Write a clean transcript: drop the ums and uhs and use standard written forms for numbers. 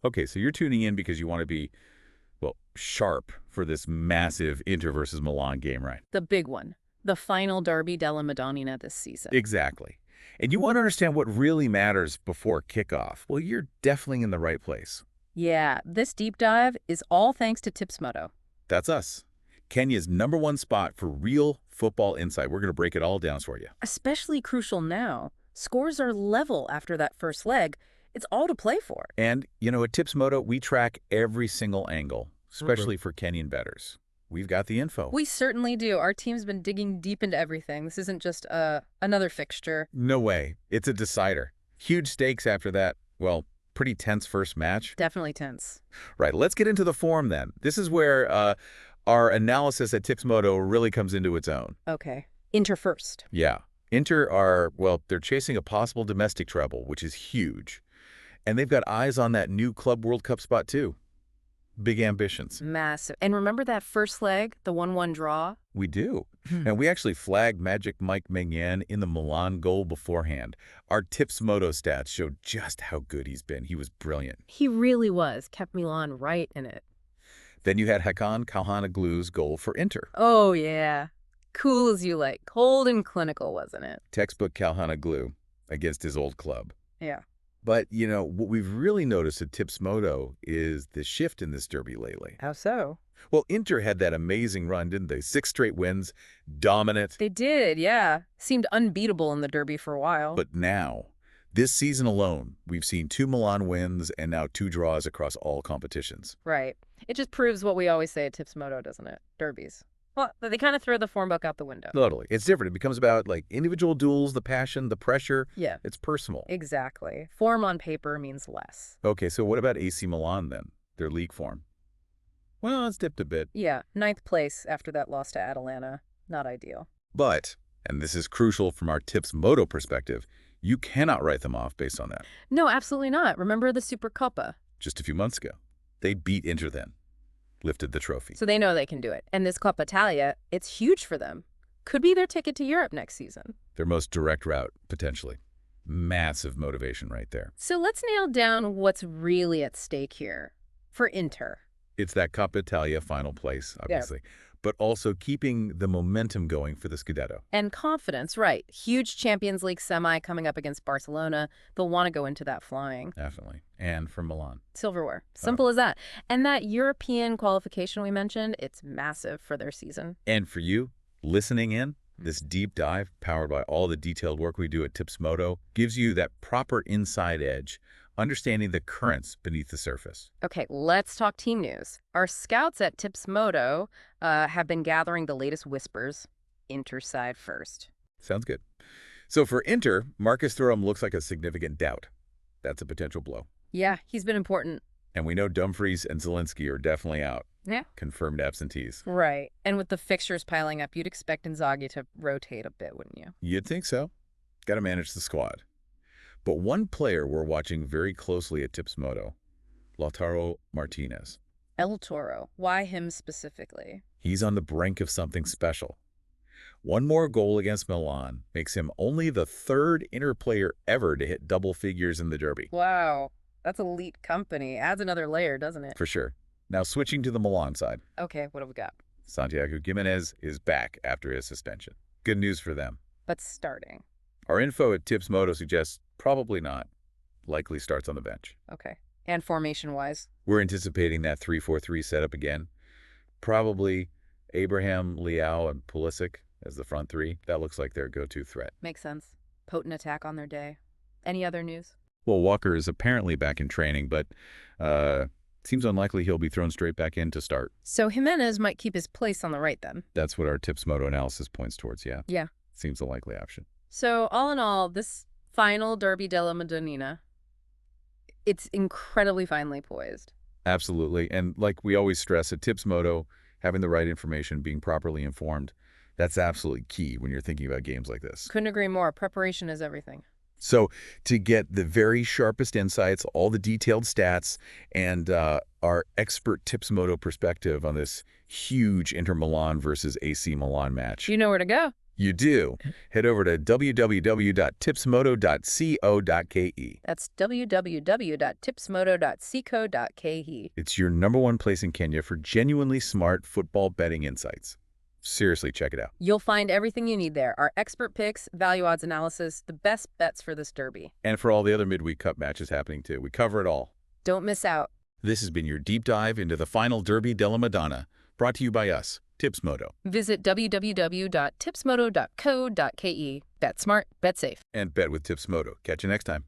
Okay, so you're tuning in because you want to be, well, sharp for this massive Inter versus Milan game, right? The big one. The final Derby della Madonnina this season. Exactly. And you want to understand what really matters before kickoff. Well, you're definitely in the right place. Yeah, this deep dive is all thanks to Tipsmodo. That's us. Kenya's #1 spot for real football insight. We're going to break it all down for you. Especially crucial now. Scores are level after that first leg. It's all to play for. And, at Tipsmodo, we track every single angle, especially for Kenyan bettors. We've got the info. We certainly do. Our team's been digging deep into everything. This isn't just another fixture. No way. It's a decider. Huge stakes after that, well, pretty tense first match. Definitely tense. Right, let's get into the form then. This is where our analysis at Tipsmodo really comes into its own. Okay. Inter first. Yeah. Inter are, well, they're chasing a possible domestic treble, which is huge. And they've got eyes on that new Club World Cup spot, too. Big ambitions. Massive. And remember that first leg, the 1-1 draw? We do. And we actually flagged Magic Mike Maignan in the Milan goal beforehand. Our Tipsmodo stats showed just how good he's been. He was brilliant. He really was. Kept Milan right in it. Then you had Hakan Calhanoglu's goal for Inter. Oh, yeah. Cool as you like. Cold and clinical, wasn't it? Textbook Calhanoglu against his old club. Yeah. But, what we've really noticed at Tipsmodo is the shift in this derby lately. How so? Well, Inter had that amazing run, didn't they? 6 straight wins, dominant. They did, yeah. Seemed unbeatable in the Derby for a while. But now, this season alone, we've seen 2 Milan wins and now 2 draws across all competitions. Right. It just proves what we always say at Tipsmodo, doesn't it? Derbies. Well, they kind of throw the form book out the window. Totally. It's different. It becomes about, individual duels, the passion, the pressure. Yeah. It's personal. Exactly. Form on paper means less. Okay, so what about AC Milan then? Their league form? Well, it's dipped a bit. Yeah, 9th place after that loss to Atalanta. Not ideal. But, and this is crucial from our Tipsmodo perspective, you cannot write them off based on that. No, absolutely not. Remember the Super Coppa? Just a few months ago, they beat Inter then, lifted the trophy. So they know they can do it. And this Coppa Italia, it's huge for them. Could be their ticket to Europe next season. Their most direct route, potentially. Massive motivation right there. So let's nail down what's really at stake here for Inter. It's that Coppa Italia final place, obviously, but also keeping the momentum going for the Scudetto. And confidence, right. Huge Champions League semi coming up against Barcelona. They'll want to go into that flying. Definitely. And from Milan. Silverware. Simple as that. And that European qualification we mentioned, it's massive for their season. And for you, listening in, this deep dive, powered by all the detailed work we do at Tipsmodo, gives you that proper inside edge, understanding the currents beneath the surface. Okay, let's talk team news. Our scouts at Tipsmodo have been gathering the latest whispers. Inter side first. Sounds good. So for Inter, Marcus Thuram looks like a significant doubt. That's a potential blow. Yeah, he's been important. And we know Dumfries and Zielinski are definitely out. Yeah. Confirmed absentees. Right. And with the fixtures piling up, you'd expect Inzaghi to rotate a bit, wouldn't you? You'd think so. Got to manage the squad. But one player we're watching very closely at Tipsmodo, Lautaro Martínez. El Toro. Why him specifically? He's on the brink of something special. One more goal against Milan makes him only the 3rd Inter player ever to hit double figures in the Derby. Wow. That's elite company. Adds another layer, doesn't it? For sure. Now switching to the Milan side. Okay, what have we got? Santiago Giménez is back after his suspension. Good news for them. But starting. Our info at Tipsmodo suggests probably not. Likely starts on the bench. Okay. And formation-wise? We're anticipating that 3-4-3 setup again. Probably Abraham, Leão, and Pulisic as the front 3. That looks like their go-to threat. Makes sense. Potent attack on their day. Any other news? Well, Walker is apparently back in training, but seems unlikely he'll be thrown straight back in to start. So Jimenez might keep his place on the right then? That's what our Tipsmodo analysis points towards, yeah. Yeah. Seems a likely option. So all in all, this final Derby della Madonnina, it's incredibly finely poised. Absolutely. And like we always stress at Tipsmodo, having the right information, being properly informed, that's absolutely key when you're thinking about games like this. Couldn't agree more. Preparation is everything. So to get the very sharpest insights, all the detailed stats, and our expert Tipsmodo perspective on this huge Inter Milan versus AC Milan match. You know where to go. You do. Head over to www.tipsmoto.co.ke. That's www.tipsmoto.co.ke. It's your #1 place in Kenya for genuinely smart football betting insights. Seriously, check it out. You'll find everything you need there. Our expert picks, value odds analysis, the best bets for this derby. And for all the other midweek cup matches happening too. We cover it all. Don't miss out. This has been your deep dive into the final Derby della Madonna, brought to you by us, Tips Moto. Visit www.tipsmoto.co.ke. Bet smart, bet safe. And bet with Tips Moto. Catch you next time.